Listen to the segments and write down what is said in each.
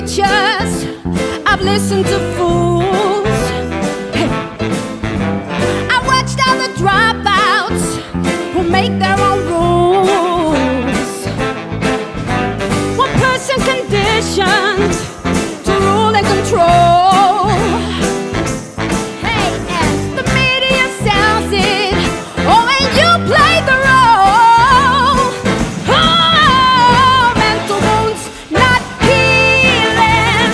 preachers, I've listened to fools. Hey. I watched all the dropouts who make their own rules. One person conditioned to rule and control. Hey, and the media sells it. Oh, and you play the role. Oh, mental wounds not healing.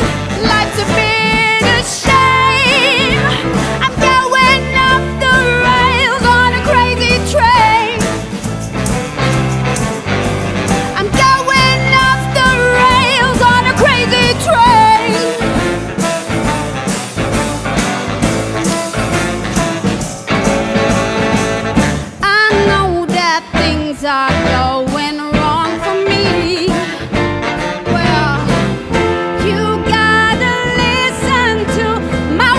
Life's a bitter shame. I'm going off the rails on a crazy train. I'm going off the rails on a crazy train. I know that things are going wrong for me. Well, you gotta listen to my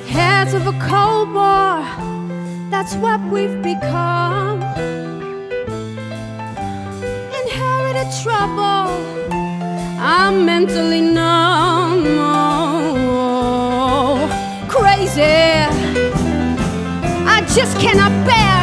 heads of a cold war, that's what we've become. Inherited trouble, I'm mentally numb. Oh, crazy, I just cannot bear